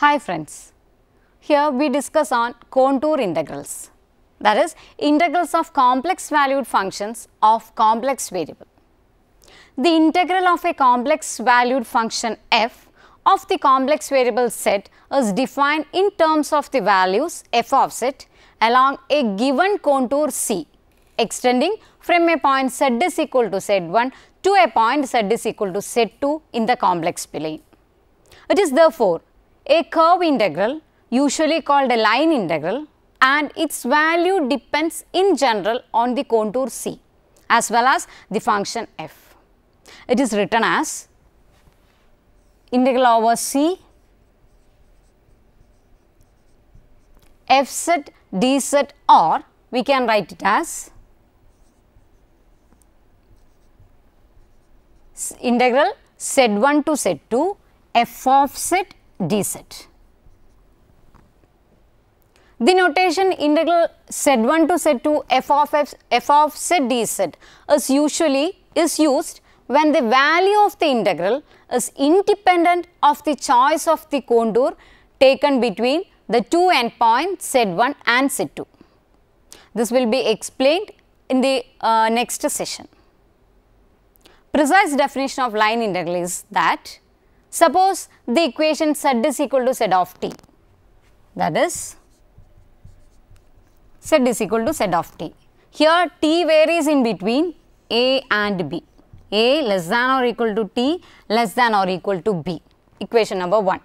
Hi friends, here we discuss on contour integrals, that is integrals of complex valued functions of complex variable. The integral of a complex valued function f of the complex variable z is defined in terms of the values f of z along a given contour c extending from a point z is equal to z1 to a point z is equal to z2 in the complex plane. It is therefore a curve integral, usually called a line integral, and its value depends in general on the contour c as well as the function f. It is written as integral over c fz dz, or we can write it as integral z1 to z2 f of z dz. The notation integral z1 to z2 f of z dz is used when the value of the integral is independent of the choice of the contour taken between the two endpoints z1 and z2. This will be explained in the next session. Precise definition of line integral is that suppose the equation z is equal to z of t, that is z is equal to z of t. Here t varies in between a and b, a less than or equal to t less than or equal to b, equation number 1.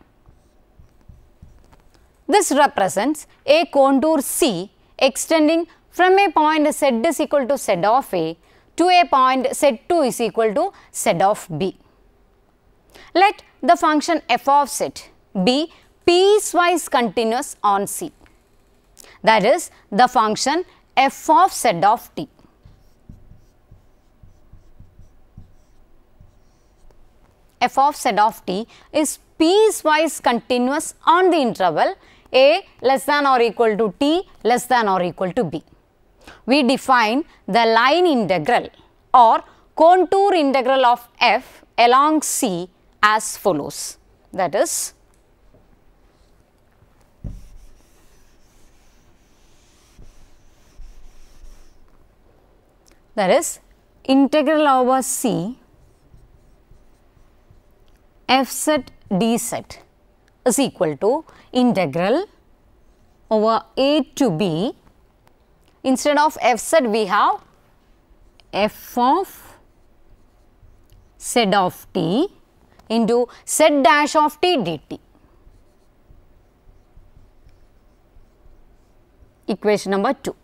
This represents a contour c extending from a point z is equal to z of a to a point z2 is equal to z of b. Let the function f of z be piecewise continuous on c, that is the function f of z of t. F of z of t is piecewise continuous on the interval a less than or equal to t less than or equal to b. We define the line integral or contour integral of f along c as follows, that is integral over c fz dz is equal to integral over a to b. Instead of fz we have f of z of t into z dash of t dt, equation number 2.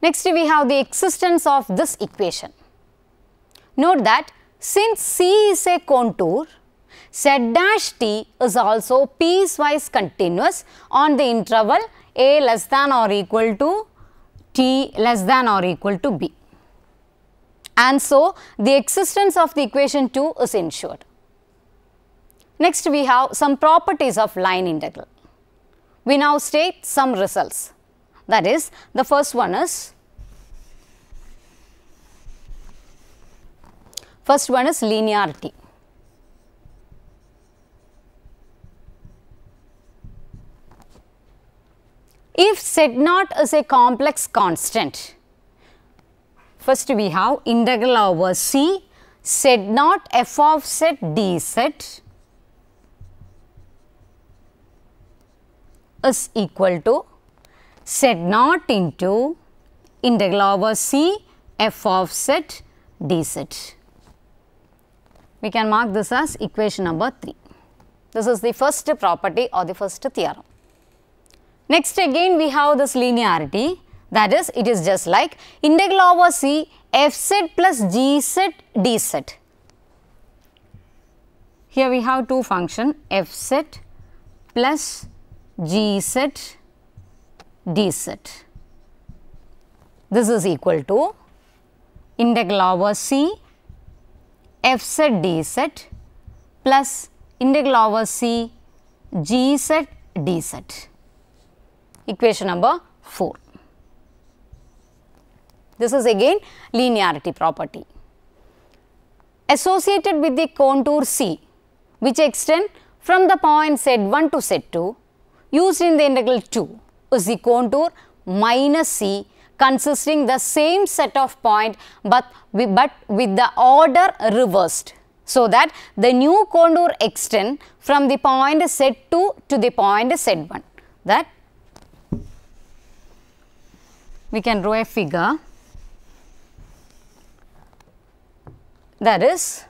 Next we have the existence of this equation. Note that since c is a contour, z dash t is also piecewise continuous on the interval a less than or equal to t less than or equal to b. And so, the existence of the equation 2 is ensured. Next we have some properties of line integral. We now state some results, that is the first one is linearity. If z0 is a complex constant, first we have integral over c z0 f of z dz is equal to z0 into integral over c f of z dz. We can mark this as equation number 3. This is the first property or the first theorem. Next again we have this linearity, that is it is just like integral over c fz plus gz dz. Here we have two functions fz plus gz dz. This is equal to integral over c fz dz plus integral over c gz dz, equation number 4. This is again linearity property. Associated with the contour c, which extend from the point Z1 to Z2 used in the integral 2 is the contour minus C consisting the same set of point but with the order reversed, so that the new contour extend from the point Z2 to the point Z1. That we can draw a figure, that is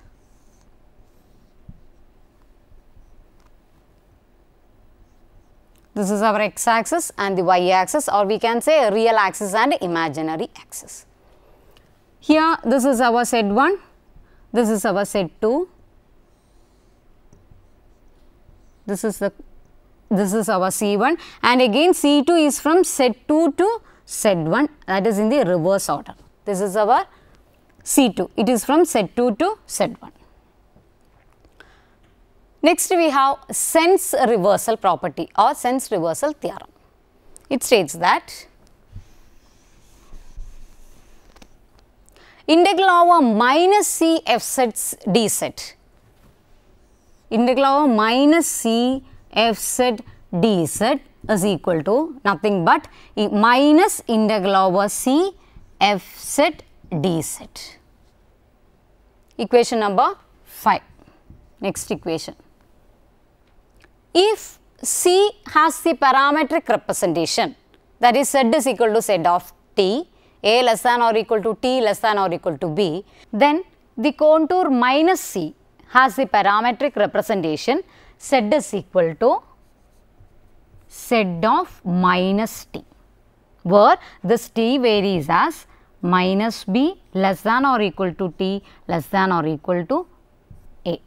this is our x axis and the y axis, or we can say a real axis and imaginary axis. Here this is our Z1, this is our Z2, this is our C1, and again C2 is from Z2 to Z1, that is in the reverse order. This is our C2, it is from Z2 to Z1. Next we have sense reversal property or sense reversal theorem. It states that integral over minus C f z dz, integral over minus C f z dz is equal to nothing but minus integral over C f z dz. Equation number 5. Next equation. If C has the parametric representation, that is z is equal to z of t, a less than or equal to t less than or equal to b, then the contour minus C has the parametric representation z is equal to z of minus t, where this t varies as minus b less than or equal to t less than or equal to a.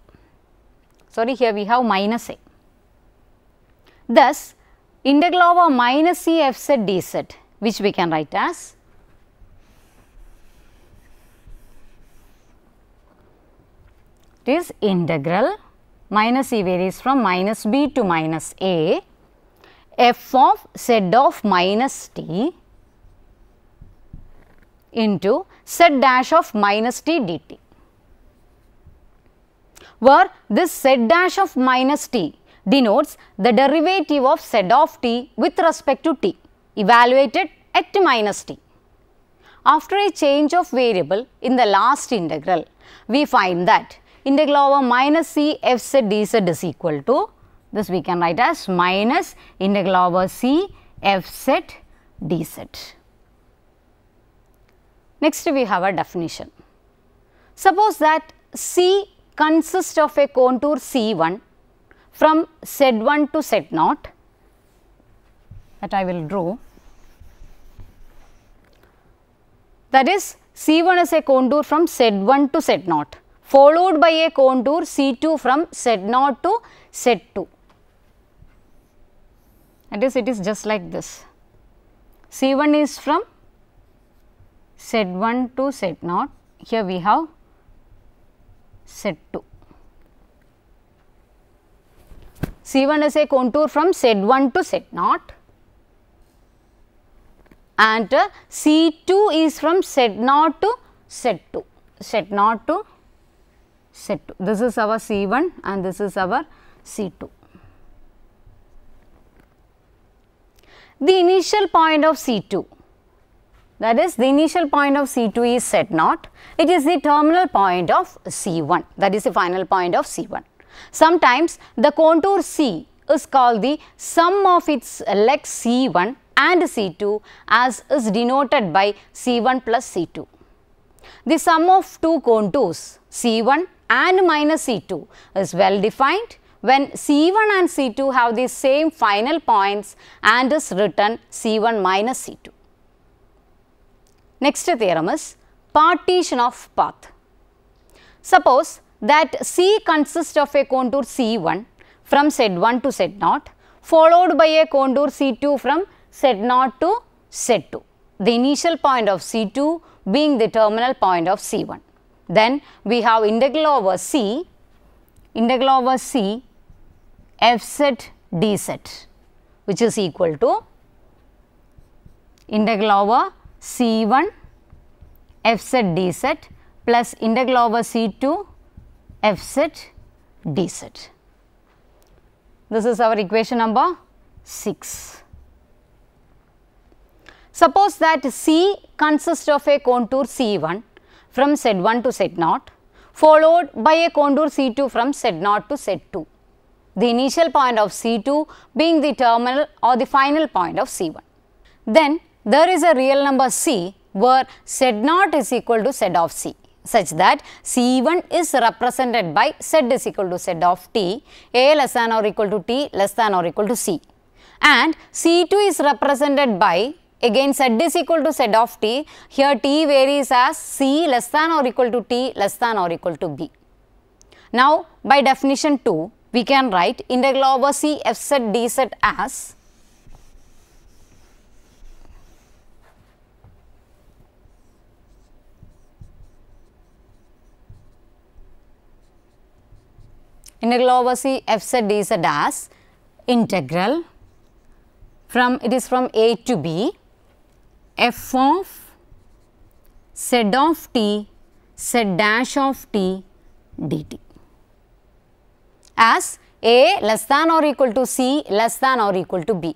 Sorry, here we have minus a. Thus, integral over minus C f z dz, which we can write as it is integral minus C varies from minus b to minus a f of z of minus t into z dash of minus t dt, where this z dash of minus t denotes the derivative of z of t with respect to t evaluated at minus t. After a change of variable in the last integral, we find that integral over minus C f z dz is equal to, this we can write as minus integral over C f z dz. Next we have a definition. Suppose that C consists of a contour C1 from Z1 to Z0, that I will draw. That is, C1 is a contour from Z1 to Z0, followed by a contour C2 from Z0 to Z2. That is, it is just like this. C1 is from Z1 to Z0, here we have Z2. C1 is a contour from Z1 to Z0 and C2 is from Z0 to Z2, Z0 to Z2. This is our C1 and this is our C2. The initial point of C2, that is the initial point of C2 is Z0, it is the terminal point of C1, that is the final point of C1. Sometimes the contour C is called the sum of its legs C1 and C2 as is denoted by C1 plus C2. The sum of two contours C1 and minus C2 is well defined when C1 and C2 have the same final points and is written C1 minus C2. Next theorem is partition of path. Suppose that C consists of a contour C1 from Z1 to Z0 followed by a contour C2 from Z0 to Z2, the initial point of C2 being the terminal point of C1. Then we have integral over C f z dz, which is equal to integral over C1 f z dz plus integral over C2 f z dz. This is our equation number 6. Suppose that C consists of a contour C1 from Z1 to Z0 followed by a contour C2 from Z0 to Z2. The initial point of C2 being the terminal or the final point of C1. Then there is a real number C where Z0 is equal to Z of C, such that C1 is represented by Z is equal to Z of T, A less than or equal to T less than or equal to C, and C2 is represented by again Z is equal to Z of T. Here T varies as C less than or equal to T less than or equal to B. Now by definition 2, we can write integral over C f z dz as integral over C f z dz as integral from, it is from A to B, f of z of t z dash of t dt as A less than or equal to C less than or equal to B.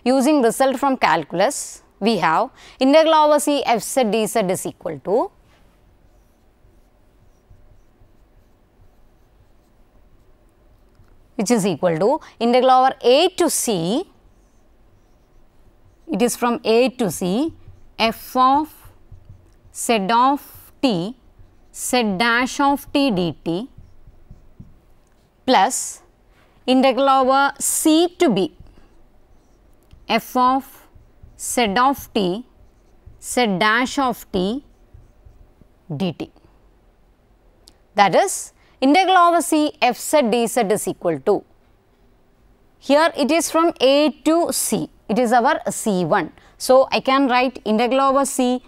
Using result from calculus, we have integral over C f z dz is equal to which is equal to integral over A to C, it is from A to C, f of z of t z dash of t dt plus integral over C to B, f of z of t z dash of t dt. That is integral over C f z dz is equal to, here it is from A to C, it is our C1. So, I can write integral over C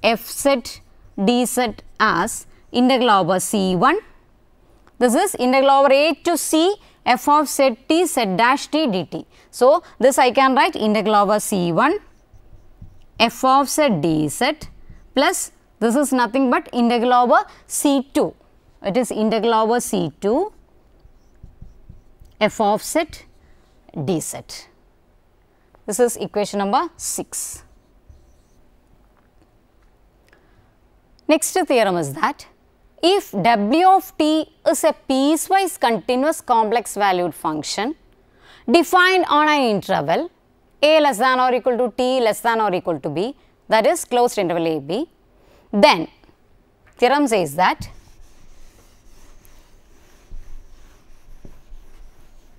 f z dz as integral over C1. This is integral over A to C f of z t z dash t dt. So, this I can write integral over C1 f of z dz plus this is nothing but integral over C2. It is integral over C2 f of z dz. This is equation number 6. Next theorem is that if w of t is a piecewise continuous complex valued function defined on an interval a less than or equal to t less than or equal to b, that is closed interval a b, then theorem says that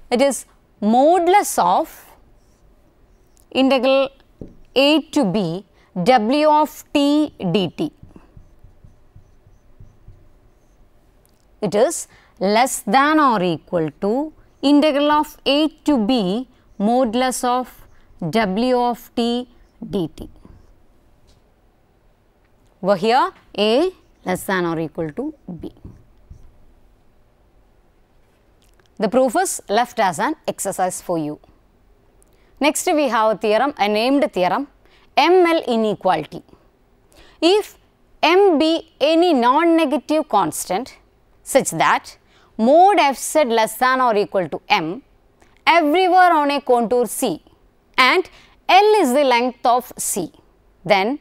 it is modulus of integral a to b w of t dt. It is less than or equal to integral of a to b modulus of w of t dt. Over here a less than or equal to b. The proof is left as an exercise for you. Next we have a theorem, a named theorem, ML inequality. If m be any non-negative constant such that mod fz less than or equal to m everywhere on a contour C and L is the length of C, then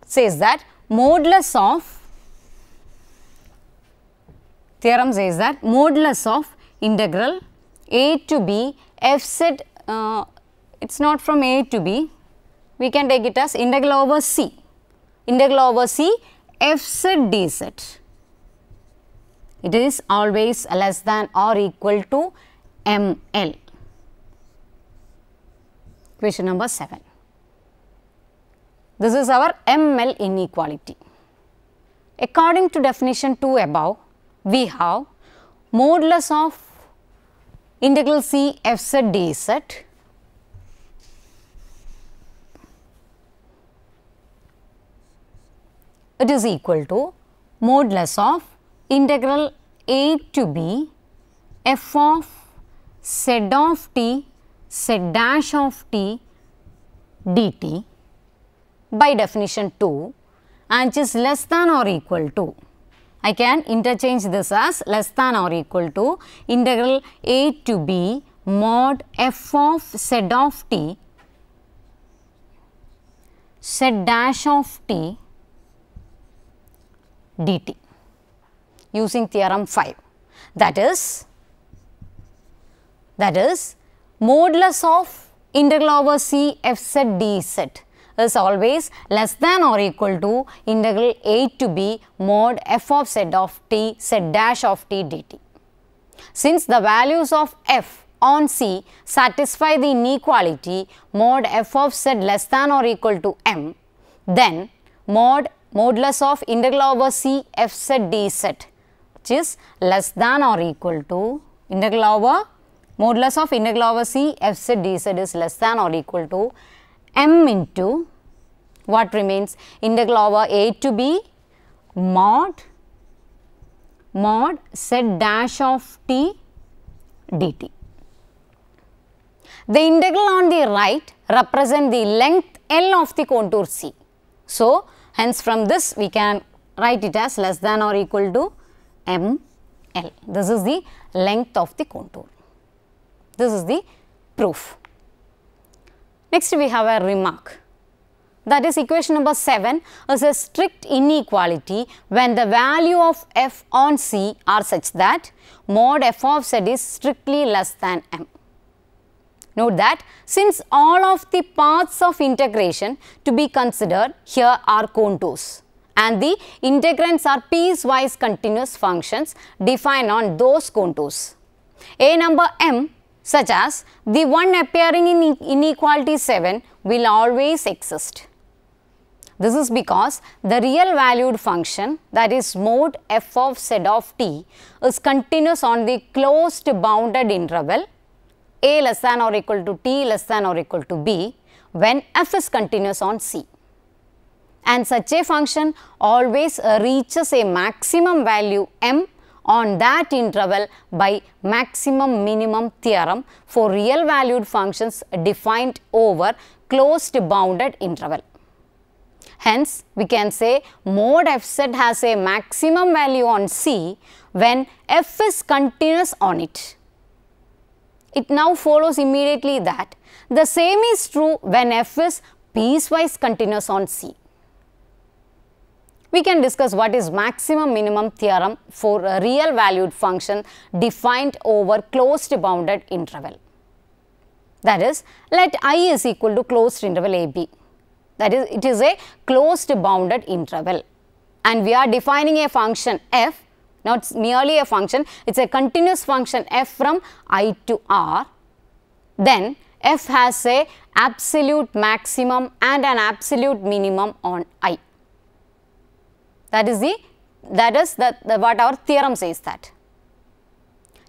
says that modulus of, theorem says that modulus of integral a to b fz, it is not from a to b, we can take it as integral over C, integral over C fz dz. It is always less than or equal to ml. Question number 7. This is our ML inequality. According to definition 2 above, we have modulus of integral C fz dz it is equal to modulus of integral a to b f of z of t z dash of t dt by definition 2 and which is less than or equal to, I can interchange this as less than or equal to integral a to b mod f of z of t z dash of t dt using theorem 5. That is modulus of integral over c f z dz is always less than or equal to integral a to b mod f of z of t z dash of t dt. Since the values of f on c satisfy the inequality mod f of z less than or equal to m, then modulus of integral over c f z dz, which is less than or equal to modulus of integral over c f z dz is less than or equal to m into what remains integral over a to b mod z dash of t dt. The integral on the right represent the length L of the contour C. So, hence from this we can write it as less than or equal to m L. This is the length of the contour. This is the proof. Next we have a remark. That is, equation number 7 is a strict inequality when the value of f on C are such that mod f of z is strictly less than m. Note that since all of the paths of integration to be considered here are contours and the integrands are piecewise continuous functions defined on those contours, a number m such as the one appearing in inequality 7 will always exist. This is because the real valued function, that is mod f of z of t, is continuous on the closed bounded interval a less than or equal to t less than or equal to b when f is continuous on C. And such a function always reaches a maximum value m on that interval by maximum minimum theorem for real valued functions defined over closed bounded interval. Hence, we can say mod fz has a maximum value on C when f is continuous on it. It now follows immediately that the same is true when f is piecewise continuous on C. We can discuss what is maximum minimum theorem for a real valued function defined over closed bounded interval. That is, let I is equal to closed interval AB. That is, it is a closed bounded interval and we are defining a function f, not merely a function, it is a continuous function f from I to R. Then f has a absolute maximum and an absolute minimum on I. That is what our theorem says that.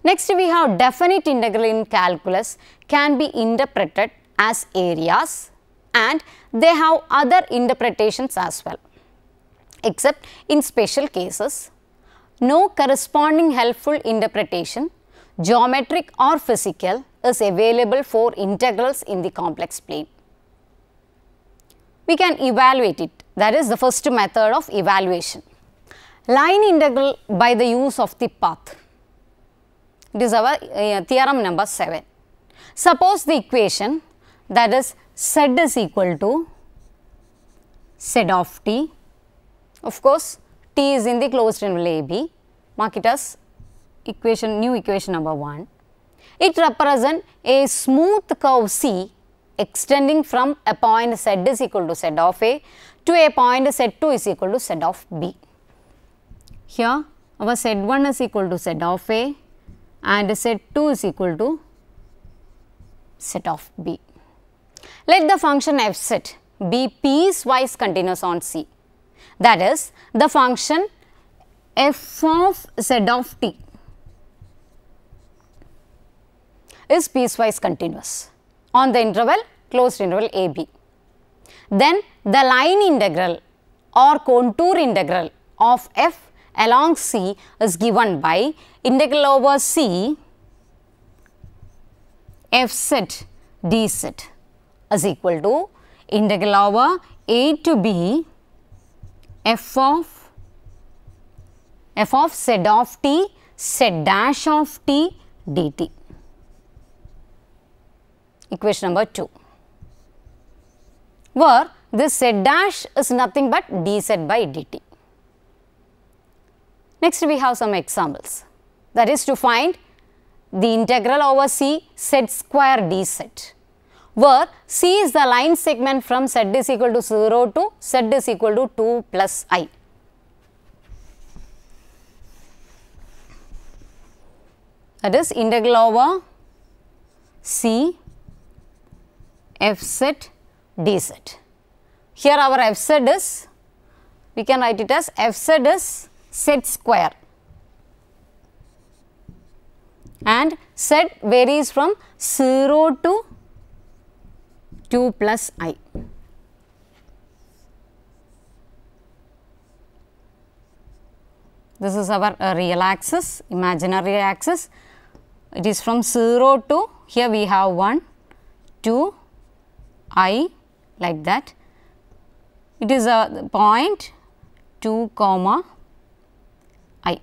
Next we have definite integral in calculus can be interpreted as areas and they have other interpretations as well, except in special cases. No corresponding helpful interpretation, geometric or physical, is available for integrals in the complex plane. We can evaluate it. That is the first method of evaluation. Line integral by the use of the path. It is our theorem number 7. Suppose the equation, that is z is equal to z of t. Of course, t is in the closed interval AB. Mark it as new equation number 1. It represents a smooth curve C extending from a point z is equal to z of A to a point z2 is equal to z of B. Here our z1 is equal to z of A and z2 is equal to z of B. Let the function fz be piecewise continuous on C. That is, the function f of z of t is piecewise continuous on the interval closed interval AB. Then the line integral or contour integral of f along C is given by integral over C fz dz is equal to integral over a to b f of z of t z dash of t dt. equation number 2, where this z dash is nothing but dz by dt. Next we have some examples, that is to find the integral over c z square dz, where c is the line segment from z is equal to 0 to z is equal to 2 plus I. That is integral over c f z dz. Here our f z is, we can write it as f z is z square, and z varies from 0 to 2 plus I. This is our real axis, imaginary axis. It is from 0 to, here we have 1, 2, I, like that. It is a point 2 comma I.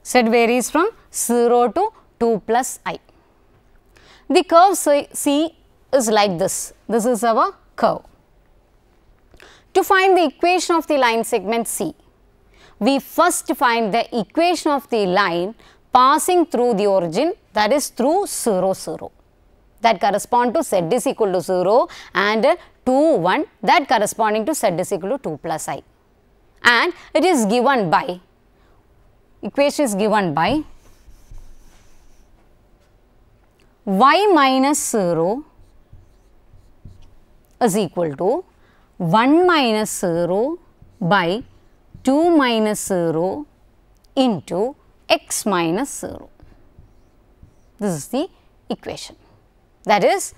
Z varies from 0 to 2 plus I. The curve C is like this. This is our curve. To find the equation of the line segment C, we first find the equation of the line passing through the origin, that is through 0, 0. That correspond to z is equal to 0, and 2, 1 that corresponding to z is equal to 2 plus I. And it is given by, equation is given by y minus 0 is equal to 1 minus 0 by 2 minus 0 into x minus 0. This is the equation. That is,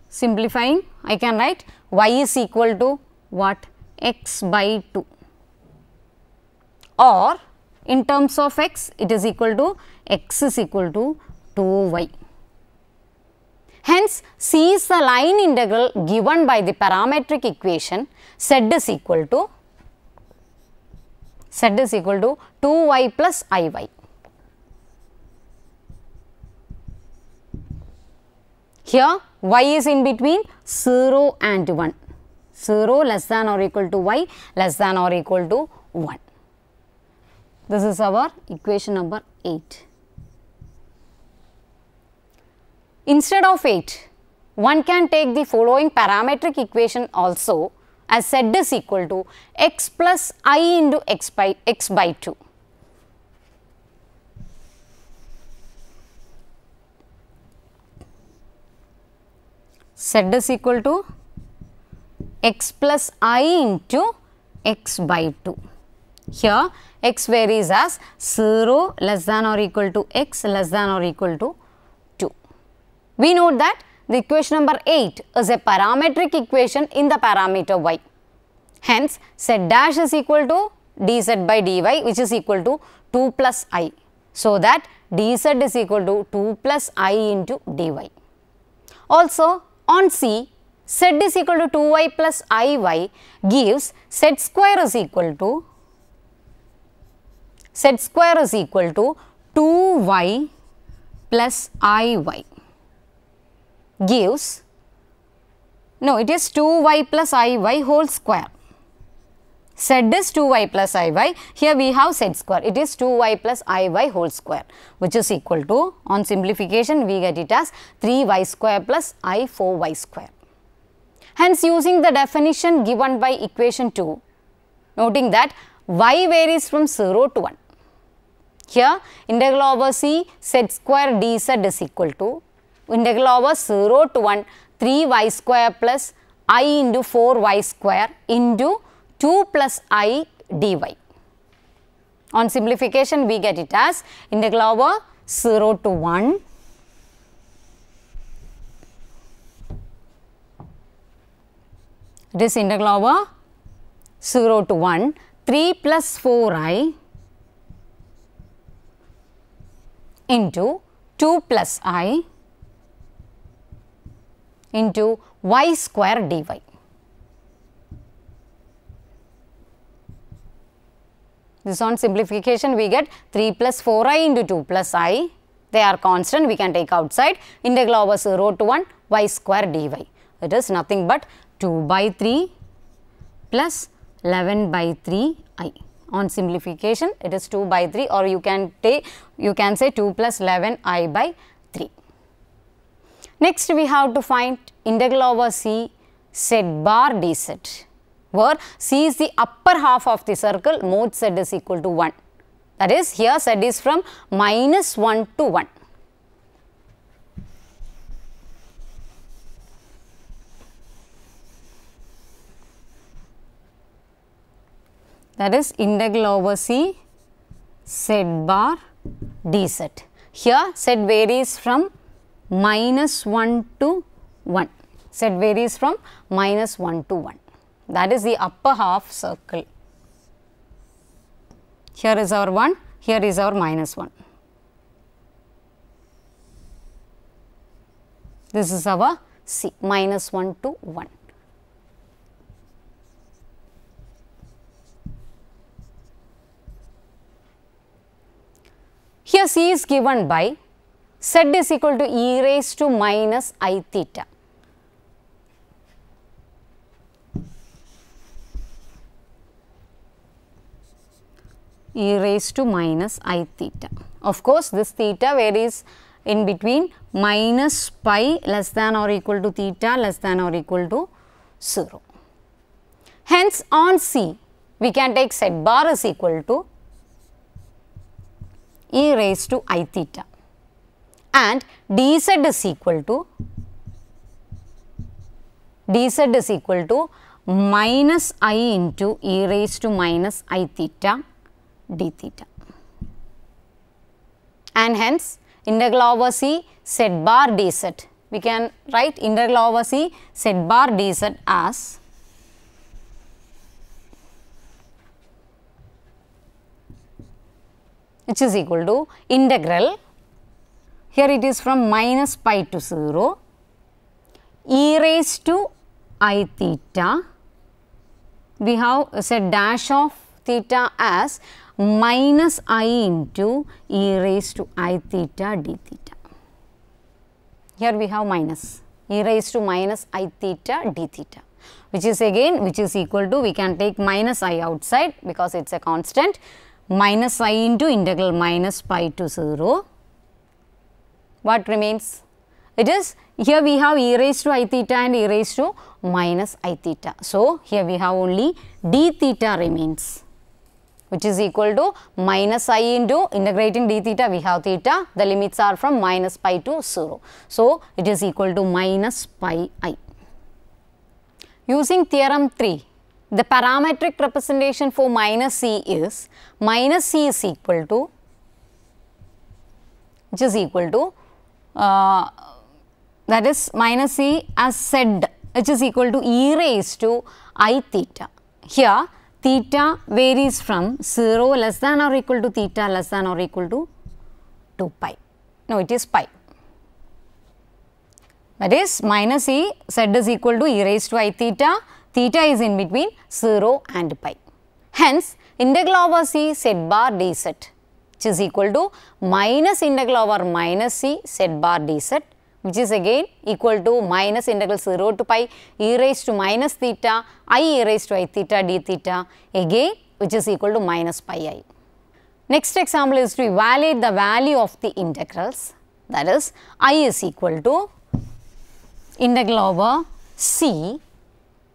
simplifying, I can write y is equal to what? X by 2, or in terms of x, it is equal to x is equal to 2y. Hence, C is the line integral given by the parametric equation z is equal to 2y plus iy. Here y is in between 0 and 1, 0 less than or equal to y, less than or equal to 1. This is our equation number 8. Instead of 8, one can take the following parametric equation also, as z is equal to x plus I into x by 2. Z is equal to x plus I into x by 2. Here x varies as 0 less than or equal to x less than or equal to 2. We note that the equation number 8 is a parametric equation in the parameter y. Hence, z dash is equal to dz by dy, which is equal to 2 plus I. So that dz is equal to 2 plus I into dy. Also, on C, z is equal to 2y plus iy gives z square is equal to 2y plus iy gives, no, it is 2y plus iy whole square. Z is 2y plus iy, here we have z square, it is 2y plus iy whole square, which is equal to, on simplification we get it as 3y square plus I 4y square. Hence, using the definition given by equation 2, noting that y varies from 0 to 1. Here integral over c z square dz is equal to integral over 0 to 1 3y square plus I into 4y square into 2 plus I dy. On simplification we get it as integral over 0 to 1 it is integral over 0 to 1 3 plus 4I into 2 plus I into y square dy. This on simplification we get 3 plus 4i into 2 plus I. They are constant, we can take outside. Integral over 0 to 1 y square dy. It is nothing but 2 by 3 plus 11 by 3 I. On simplification it is 2 by 3, or you can say 2 plus 11 I by 3. Next we have to find integral over c z bar dz, where c is the upper half of the circle, mod z is equal to 1. That is, here z is from minus 1 to 1. That is integral over c z bar dz. Here z varies from minus 1 to 1. Z varies from minus 1 to 1. That is the upper half circle. Here is our 1, here is our minus 1. This is our C, minus 1 to 1. Here C is given by z is equal to e raised to minus I theta. E raised to minus I theta. Of course, this theta varies in between minus pi less than or equal to theta less than or equal to 0. Hence, on C, we can take z bar is equal to e raised to I theta, and dz is equal to minus I into e raised to minus I theta d theta, and hence integral over c z bar dz, we can write integral over c z bar dz as which is equal to integral, here it is from minus pi to 0, e raised to I theta, we have z dash of theta as minus I into e raised to I theta d theta. Here we have minus e raised to minus I theta d theta, which is equal to, we can take minus I outside because it is a constant, minus I into integral minus pi to 0. What remains? It is, here we have e raised to I theta and e raised to minus I theta. So, here we have only d theta remains, which is equal to minus I into integrating d theta, we have theta, the limits are from minus pi to 0. So, it is equal to minus pi I. Using theorem 3, the parametric representation for minus c is equal to, which is equal to that is minus c as z, which is equal to e raised to I theta. Here theta varies from 0 less than or equal to theta less than or equal to 2 pi. No, it is pi. That is minus e, z is equal to e raised to I theta, theta is in between 0 and pi. Hence, integral over c z bar dz, which is equal to minus integral over minus c z bar dz, which is again equal to minus integral 0 to pi e raised to minus theta I e raised to I theta d theta, again which is equal to minus pi I. Next example is to evaluate the value of the integrals, that is I is equal to integral over c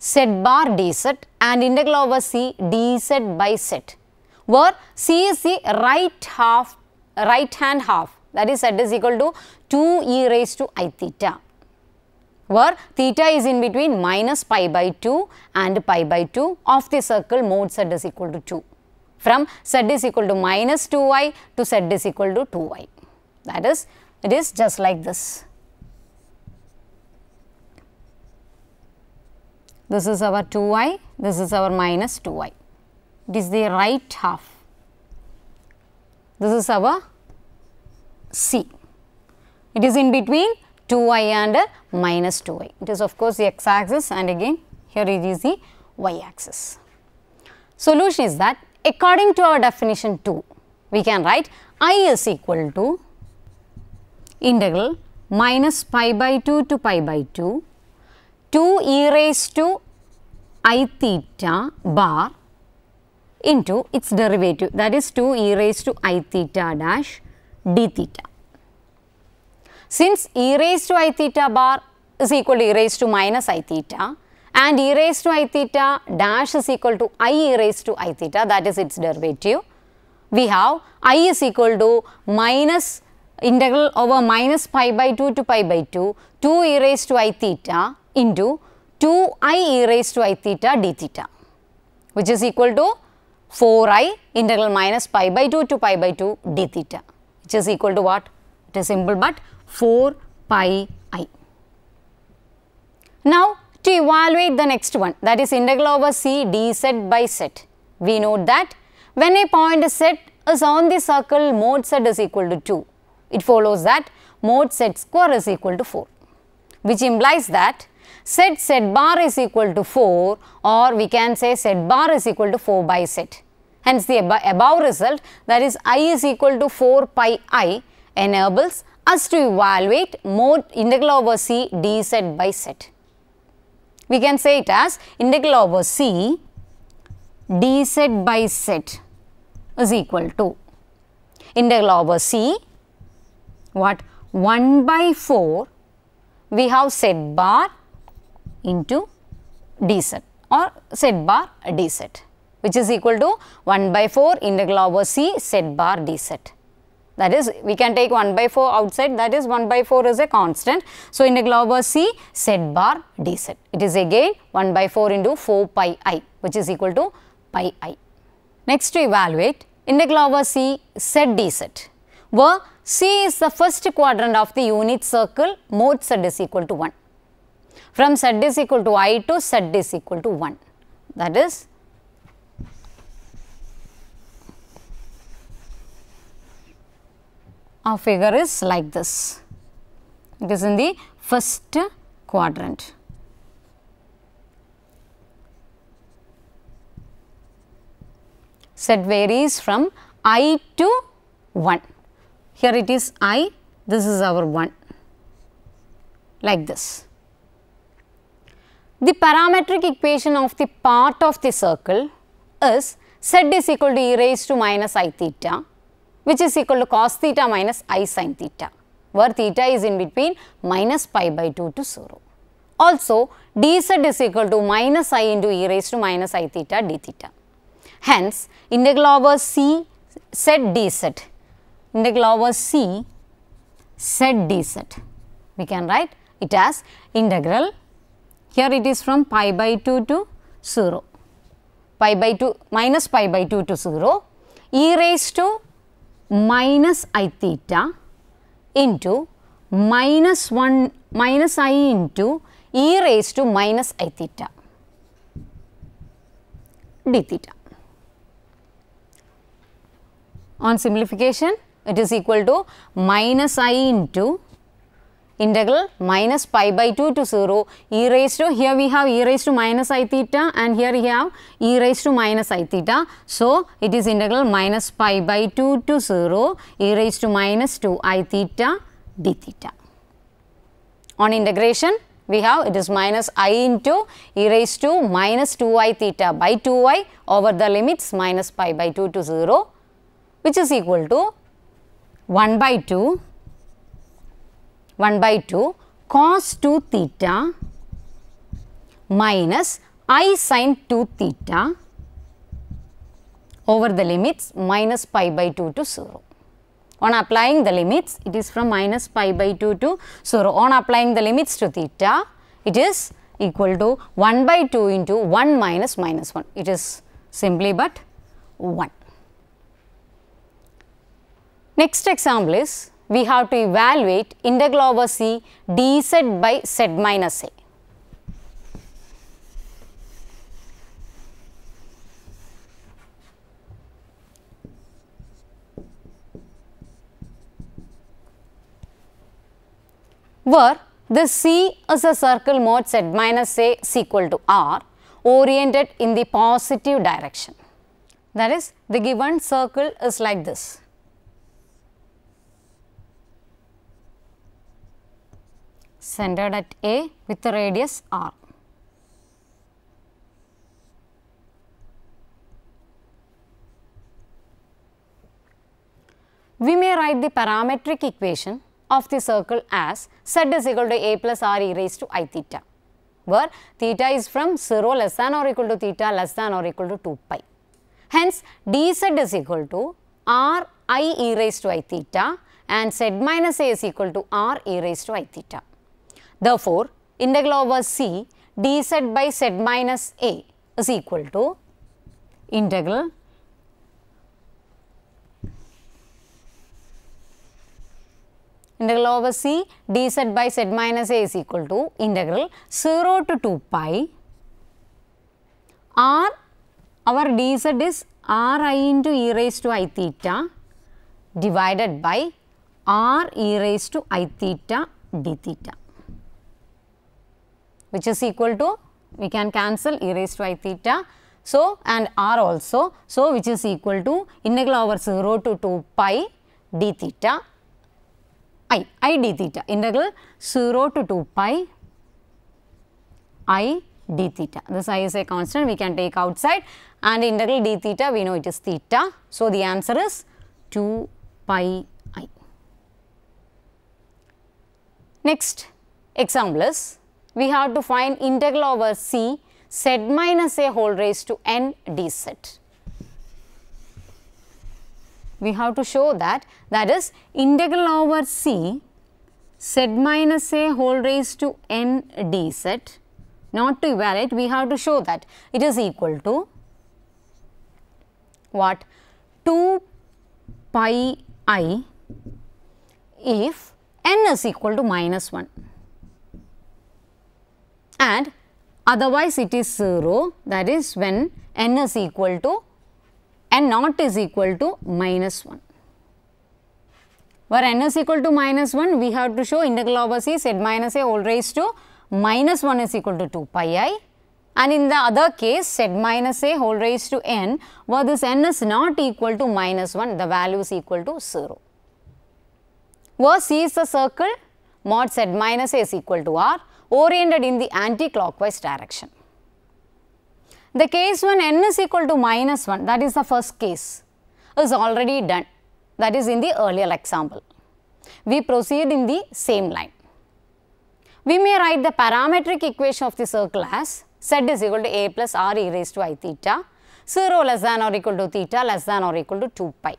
z bar dz and integral over c dz by z, where c is the right hand half, that is z is equal to 2 e raised to I theta, where theta is in between minus pi by 2 and pi by 2 of the circle mod z is equal to 2, from z is equal to minus 2i to z is equal to 2i. That is, it is just like this. This is our 2i, this is our minus 2i. It is the right half. This is our C. It is in between 2i and minus 2i. It is of course the x axis, and again here it is the y axis. Solution is that according to our definition 2, we can write I is equal to integral minus pi by 2 to pi by 2 e raised to I theta bar into its derivative, that is 2 e raised to I theta dash d theta. Since e raised to I theta bar is equal to e raised to minus I theta and e raised to I theta dash is equal to I e raised to I theta, that is its derivative, we have I is equal to minus integral over minus pi by 2 to pi by 2 e raised to I theta into 2 I e raised to I theta d theta, which is equal to 4I integral minus pi by 2 to pi by 2 d theta, which is equal to what? It is simple but 4 pi I. Now, to evaluate the next one, that is integral over c dz by z, we note that when a point z is on the circle mod z is equal to 2, it follows that mod z square is equal to 4, which implies that z bar is equal to 4, or we can say z bar is equal to 4 by z. Hence, the above result, that is I is equal to 4 pi I, enables us to evaluate mod integral over c dz by z. We can say it as integral over c dz by z is equal to integral over c what 1 by 4 we have z bar into dz or z bar dz, which is equal to 1 by 4 integral over c z bar dz. That is, we can take 1 by 4 outside, that is 1 by 4 is a constant. So, integral over c z bar dz. It is again 1 by 4 into 4 pi I, which is equal to pi I. Next, to evaluate integral over c z dz, where c is the first quadrant of the unit circle mod z is equal to 1. From z is equal to I to z is equal to 1. That is, our figure is like this. It is in the first quadrant. Z varies from I to 1. Here it is I, this is our 1, like this. The parametric equation of the part of the circle is z is equal to e raised to minus I theta, which is equal to cos theta minus I sin theta, where theta is in between minus pi by 2 to 0. Also, dz is equal to minus I into e raised to minus I theta d theta. Hence, integral over c z dz, integral over c z dz, we can write it as integral, here it is from pi by 2 to 0, pi by 2 minus pi by 2 to 0, e raised to minus I theta into minus 1 minus I into e raised to minus I theta d theta. On simplification, it is equal to minus I into integral minus pi by 2 to 0 e raised to, here we have e raised to minus I theta and here we have e raised to minus I theta. So, it is integral minus pi by 2 to 0 e raised to minus 2 I theta d theta. On integration, we have it is minus I into e raised to minus 2 I theta by 2 I over the limits minus pi by 2 to 0, which is equal to 1 by 2 cos 2 theta minus I sin 2 theta over the limits minus pi by 2 to 0. On applying the limits, it is from minus pi by 2 to 0. On applying the limits to theta, it is equal to 1 by 2 into 1 minus minus 1. It is simply but 1. Next example is, we have to evaluate integral over c dz by z minus a. Where the c is a circle mod z minus a is equal to r oriented in the positive direction. That is, the given circle is like this. Centered at A with the radius r. We may write the parametric equation of the circle as z is equal to a plus r e raised to I theta, where theta is from 0 less than or equal to theta less than or equal to 2 pi. Hence, dz is equal to r I e raised to I theta and z minus a is equal to r e raised to I theta. Therefore, integral over c dz by z minus a is equal to integral over c dz by z minus a is equal to integral 0 to 2 pi r, our dz is r I into e raised to I theta divided by r e raised to I theta d theta, which is equal to, we can cancel e raised to I theta, so and r also, so which is equal to integral over 0 to 2 pi d theta I d theta, integral 0 to 2 pi I d theta. This I is a constant, we can take outside, and integral d theta we know it is theta. So, the answer is 2 pi I. Next example is, we have to find integral over c z minus a whole raised to n dz. We have to show that is integral over c z minus a whole raised to n dz. Not to evaluate, we have to show that it is equal to what? 2 pi I if n is equal to minus 1, and otherwise it is 0, that is when n is equal to n naught is equal to minus 1. Where n is equal to minus 1, we have to show integral over c z minus a whole raised to minus 1 is equal to 2 pi I, and in the other case z minus a whole raised to n, where this n is not equal to minus 1, the value is equal to 0. Where c is the circle, mod z minus a is equal to r, oriented in the anti-clockwise direction. The case when n is equal to minus 1, that is the first case, is already done, that is in the earlier example. We proceed in the same line. We may write the parametric equation of the circle as z is equal to a plus r e raised to I theta, 0 less than or equal to theta less than or equal to 2 pi.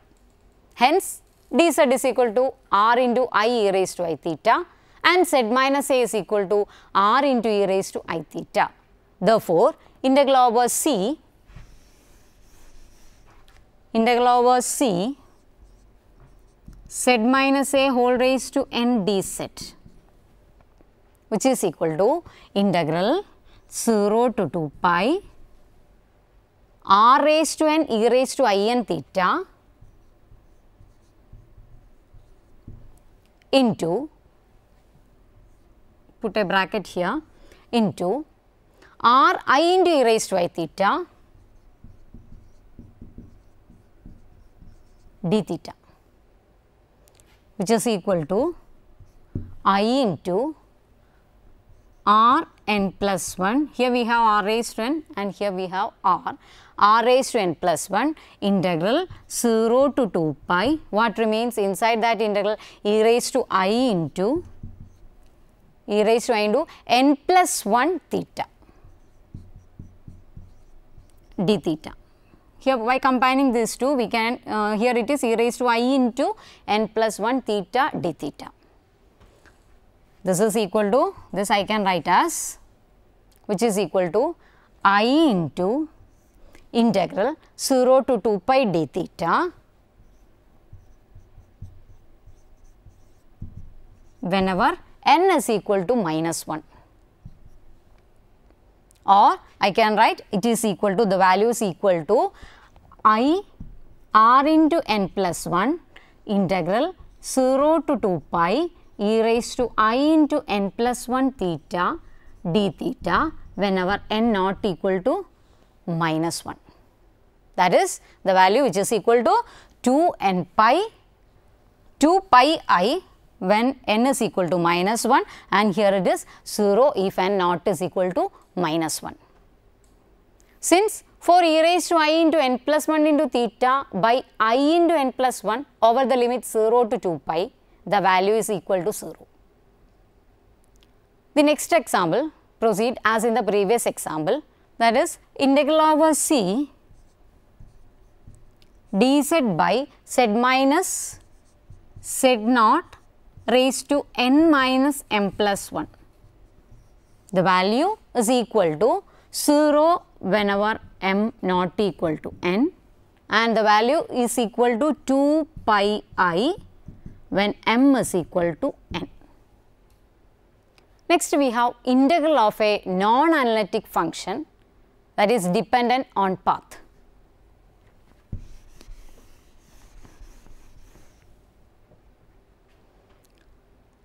Hence, dz is equal to r into I e raised to I theta and z minus a is equal to r into e raised to I theta. Therefore, integral over c z minus a whole raised to n dz, which is equal to integral 0 to 2 pi r raised to n e raised to I n theta into, put a bracket here, into r I into e raised to I theta d theta, which is equal to I into r n plus 1. Here we have r raised to n and here we have r raised to n plus 1 integral 0 to 2 pi. What remains inside that integral? E raised to I into n plus 1 theta d theta. Here by combining these two, we can, here it is e raised to I into n plus 1 theta d theta. This is equal to, this I can write as, which is equal to I into integral 0 to 2 pi d theta whenever n is equal to minus 1. Or I can write it is equal to, the value is equal to I r into n plus 1 integral 0 to 2 pi e raised to I into n plus 1 theta d theta whenever n not equal to minus 1. that is the value which is equal to 2 pi I when n is equal to minus 1, and here it is 0 if n not is equal to minus 1. Since for e raised to I into n plus 1 into theta by I into n plus 1 over the limit 0 to 2 pi, the value is equal to 0. The next example proceed as in the previous example, that is integral over c dz by z minus z naught raised to n minus m plus 1. The value is equal to 0 whenever m not equal to n, and the value is equal to 2 pi I when m is equal to n. Next we have integral of a non-analytic function that is dependent on path.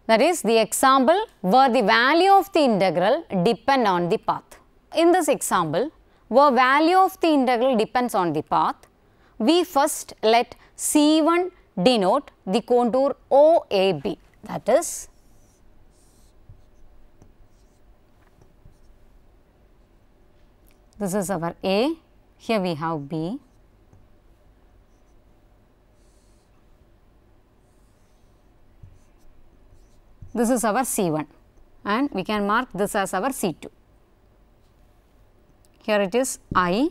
That is the example where the value of the integral depend on the path. In this example, where value of the integral depends on the path, we first let C1 denote the contour OAB, that is this is our A, here we have B. This is our C1 and we can mark this as our C2. Here it is I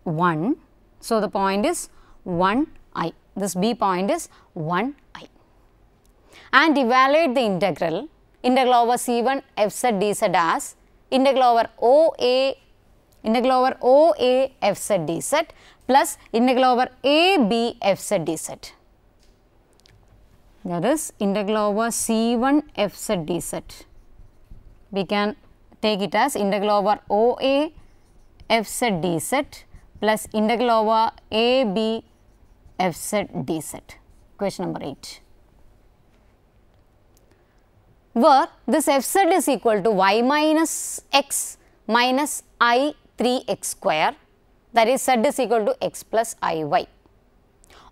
1. So, the point is 1 I. This B point is 1 I. And evaluate the integral over C1 f z dz as integral over OA f z dz plus integral over AB f z dz. That is integral over C1 f z dz. We can take it as integral over OA f z dz plus integral over AB f z dz. Question number 8. Where this f z is equal to y minus x minus I 3x square, that is z is equal to x plus I y.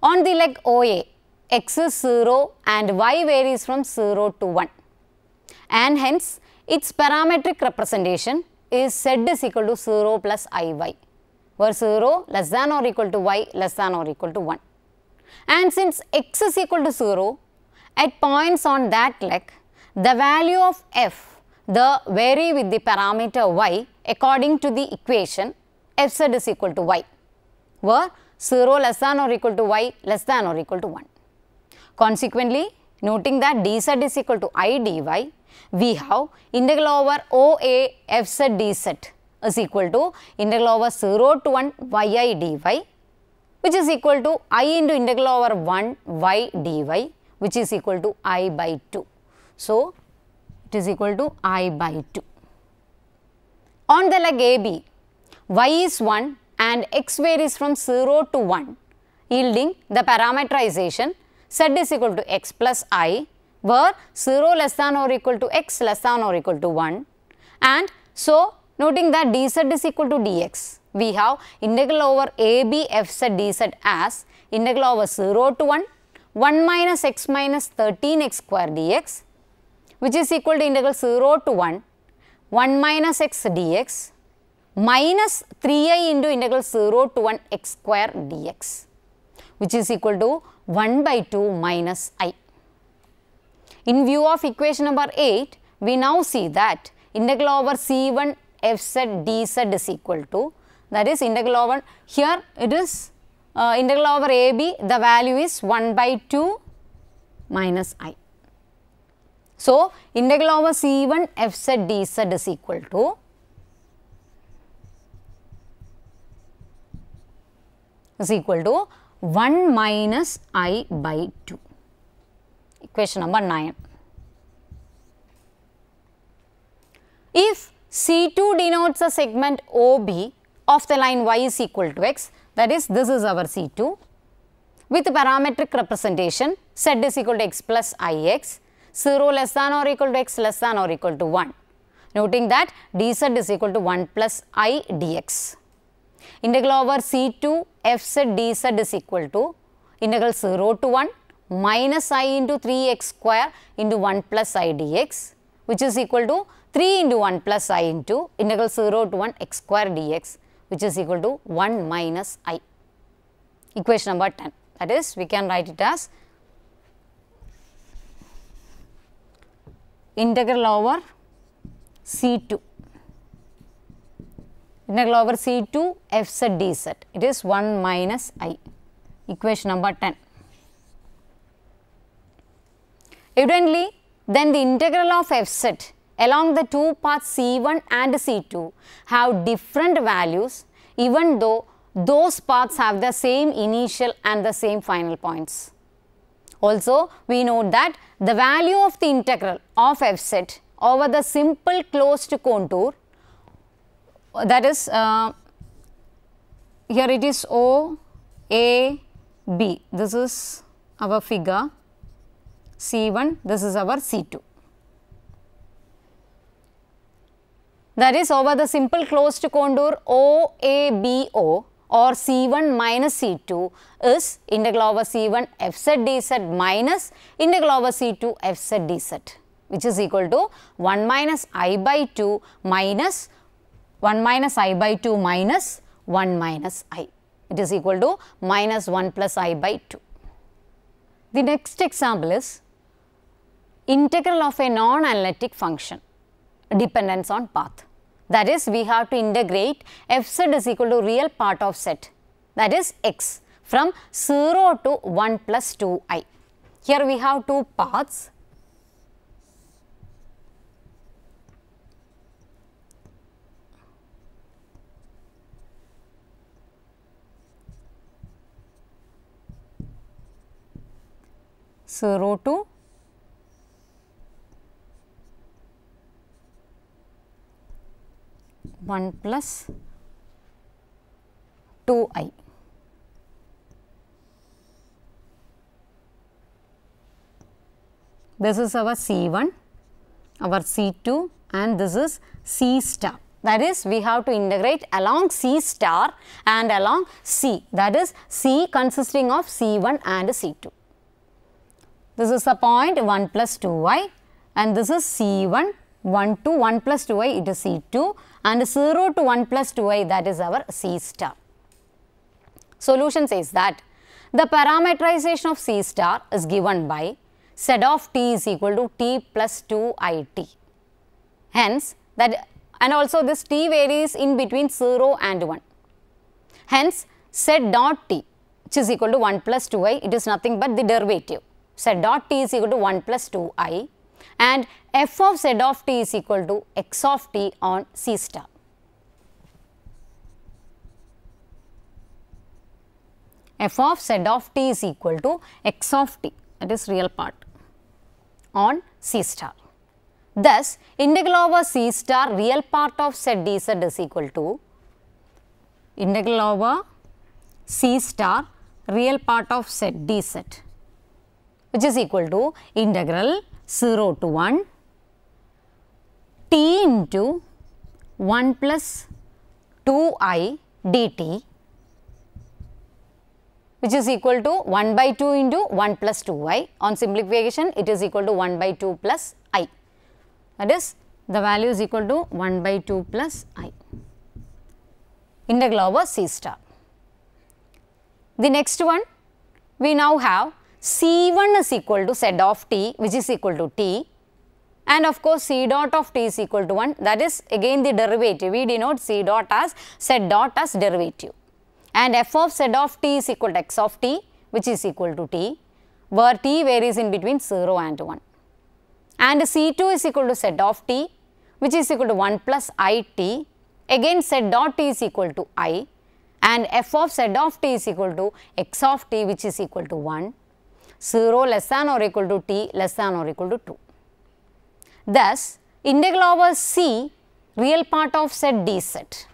On the leg OA, x is 0 and y varies from 0 to 1, and hence its parametric representation is z is equal to 0 plus I y, where 0 less than or equal to y less than or equal to 1. And since x is equal to 0, at points on that leg, the value of f vary with the parameter y according to the equation f z is equal to y, where 0 less than or equal to y less than or equal to 1. Consequently, noting that dz is equal to I dy, we have integral over OA f z dz is equal to integral over 0 to 1 yi dy, which is equal to I into integral over 1 y dy, which is equal to I by 2. So, it is equal to I by 2. On the leg AB, y is 1 and x varies from 0 to 1, yielding the parameterization z is equal to x plus I, where 0 less than or equal to x less than or equal to 1. And so, noting that dz is equal to dx, we have integral over AB f z dz as integral over 0 to 1 minus x minus 13x square dx, which is equal to integral 0 to 1 minus x dx minus 3I into integral 0 to 1 x square dx, which is equal to 1 by 2 minus I. In view of equation number 8, we now see that integral over C1 f z dz is equal to, that is integral over, here it is integral over AB, the value is 1 by 2 minus I. So, integral over C1 f z dz is equal to is equal to 1 minus I by 2. Equation number 9. If C2 denotes a segment OB of the line y is equal to x, that is this is our C2 with parametric representation z is equal to x plus ix, 0 less than or equal to x less than or equal to 1, noting that dz is equal to 1 plus I dx. Integral over C2 f z dz is equal to integral 0 to 1 minus I into 3x square into 1 plus I dx, which is equal to 3 into 1 plus I into integral 0 to 1 x square dx, which is equal to 1 minus I. Equation number 10. That is, we can write it as integral over C2. Integral over C2 f z dz. It is 1 minus I. Equation number 10. Evidently, then the integral of f z along the two paths C1 and C2 have different values, even though those paths have the same initial and the same final points. Also, we note that the value of the integral of f z over the simple closed contour, that is here it is O, A, B. This is our figure C1, this is our C2. That is, over the simple closed contour OABO or C1 minus C2 is integral over C1 f z dz minus integral over C2 f z dz, which is equal to 1 minus I by 2 minus 1 minus I by 2 minus 1 minus I. It is equal to minus 1 plus I by 2. The next example is integral of a non-analytic function, dependence on path. That is, we have to integrate f z is equal to real part of z, that is x, from 0 to 1 plus 2i. Here we have two paths. Zero to 1 plus 2i. This is our C1, our C2, and this is C star. That is, we have to integrate along C star and along C, that is C consisting of C1 and C2. This is the point 1 plus 2i, and this is C1, 1 to 1 plus 2i, it is C2, and 0 to 1 plus 2i, that is our C star. Solution says that the parameterization of C star is given by z of t is equal to t plus 2it. Hence, that, and also this t varies in between 0 and 1. Hence, z dot t, which is equal to 1 plus 2i, it is nothing but the derivative. Z dot t is equal to 1 plus 2i, and f of z of t is equal to x of t on C star. F of z of t is equal to x of t, that is real part, on C star. Thus, integral over C star real part of z dz is equal to integral over C star real part of z dz, which is equal to integral 0 to 1 t into 1 plus 2i dt, which is equal to 1 by 2 into 1 plus 2i. On simplification, it is equal to 1 by 2 plus I. That is, the value is equal to 1 by 2 plus I. Integral over C star. The next one, we now have C1 is equal to z of t, which is equal to t, and of course C dot of t is equal to 1, that is again the derivative. We denote C dot as z dot as derivative, and f of z of t is equal to x of t, which is equal to t, where t varies in between 0 and 1, and C2 is equal to z of t, which is equal to 1 plus I t, again z dot t is equal to I, and f of z of t is equal to x of t, which is equal to 1, 0 less than or equal to t less than or equal to 2. Thus, integral over C real part of z dz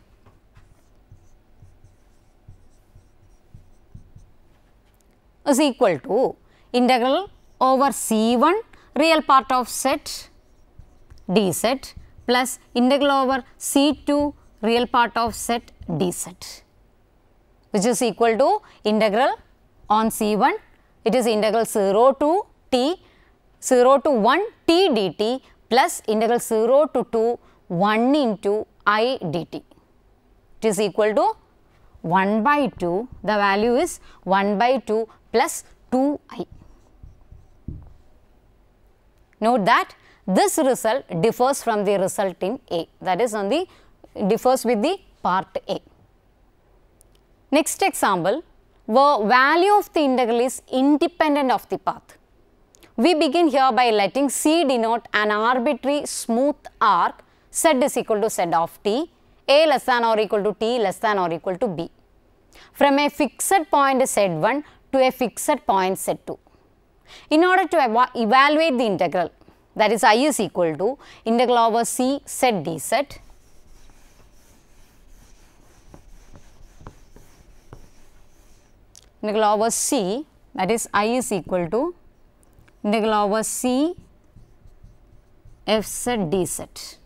is equal to integral over C1 real part of z dz plus integral over C2 real part of z dz. which is equal to integral on C1, it is integral 0 to 1 t dt plus integral 0 to 2 1 into I dt. It is equal to 1 by 2, the value is 1 by 2 plus 2I. Note that this result differs from the result in A, that is differs with the part A. Next example, where value of the integral is independent of the path. We begin here by letting C denote an arbitrary smooth arc z is equal to z of t, a less than or equal to t less than or equal to b, from a fixed point z1 to a fixed point z2. In order to evaluate the integral, that is I is equal to integral over c z dz integral over c, that is I is equal to integral over c f z dz,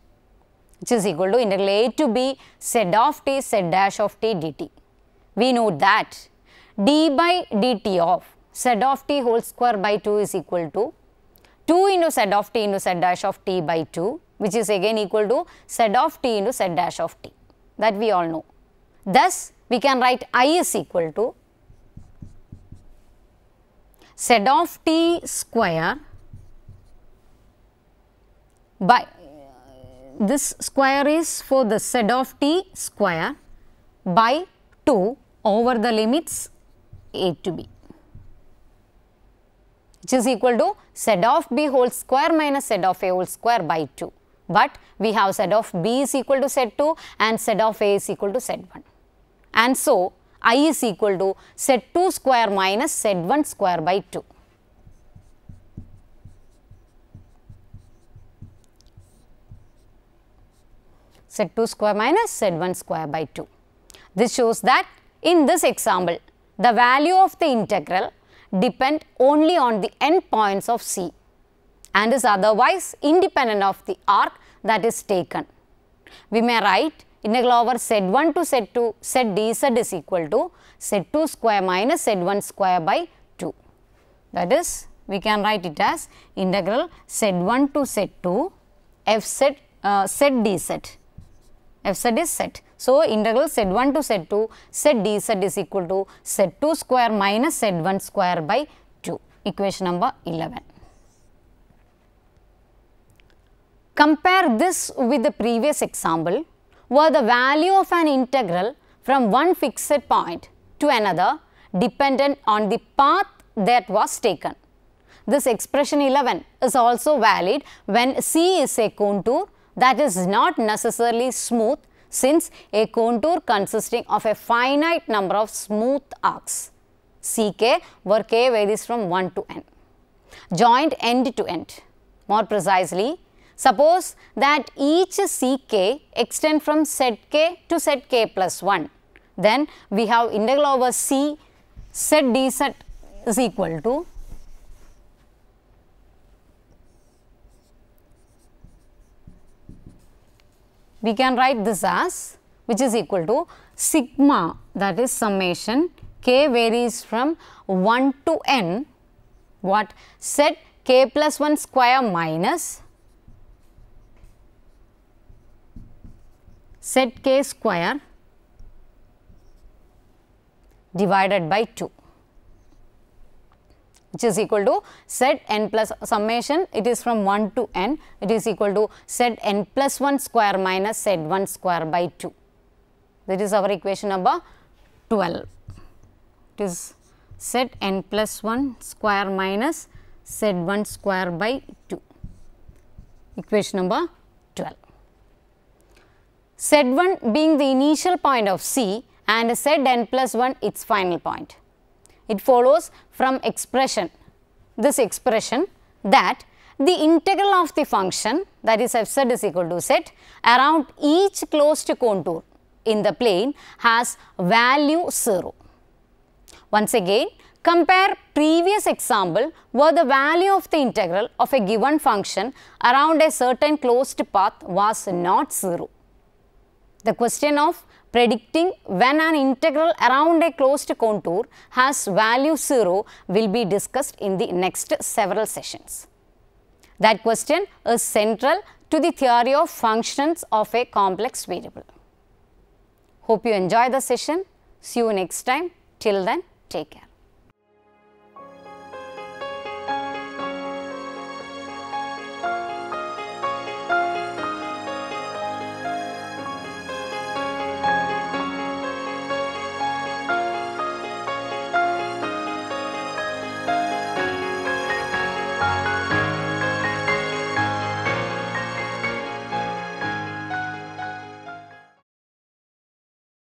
which is equal to integral a to b z of t z dash of t dt. We note that d by dt of z of t whole square by 2 is equal to 2 into z of t into z dash of t by 2, which is again equal to z of t into z dash of t, that we all know. Thus, we can write I is equal to z of t square by this square is for the z of t square by 2 over the limits a to b, which is equal to z of b whole square minus z of a whole square by 2. But we have z of b is equal to z2 and z of a is equal to z1. And so, I is equal to z2 square minus z1 square by 2. Z2 square minus Z1 square by 2. This shows that in this example, the value of the integral depend only on the endpoints of C and is otherwise independent of the arc that is taken. We may write integral over Z1 to Z2 Z dz is equal to Z2 square minus Z1 square by 2. That is, we can write it as integral Z1 to Z2 Fz Z dz. Fz is z. So, integral z1 to z2 z dz is equal to z2 square minus z1 square by 2, equation number 11. Compare this with the previous example where the value of an integral from one fixed point to another dependent on the path that was taken. This expression 11 is also valid when C is a contour that is not necessarily smooth, since a contour consisting of a finite number of smooth arcs Ck, where k varies from 1 to n, joined end to end. More precisely, suppose that each Ck extend from Zk to Zk plus 1, then we have integral over C Z dz is equal to we can write this as, which is equal to sigma, that is summation k varies from 1 to n, what, Z k plus 1 square minus Zk square divided by 2, which is equal to Z n plus summation, it is from 1 to n, it is equal to Z n plus 1 square minus Z1 square by 2. That is our equation number 12. It is Z n plus 1 square minus Z1 square by 2, equation number 12. Z1 being the initial point of C and Z n plus 1 its final point. It follows from this expression that the integral of the function, that is fz is equal to z, around each closed contour in the plane has value 0. Once again, compare previous example where the value of the integral of a given function around a certain closed path was not 0. The question of Predicting when an integral around a closed contour has value 0 will be discussed in the next several sessions. That question is central to the theory of functions of a complex variable. Hope you enjoy the session. See you next time. Till then, take care.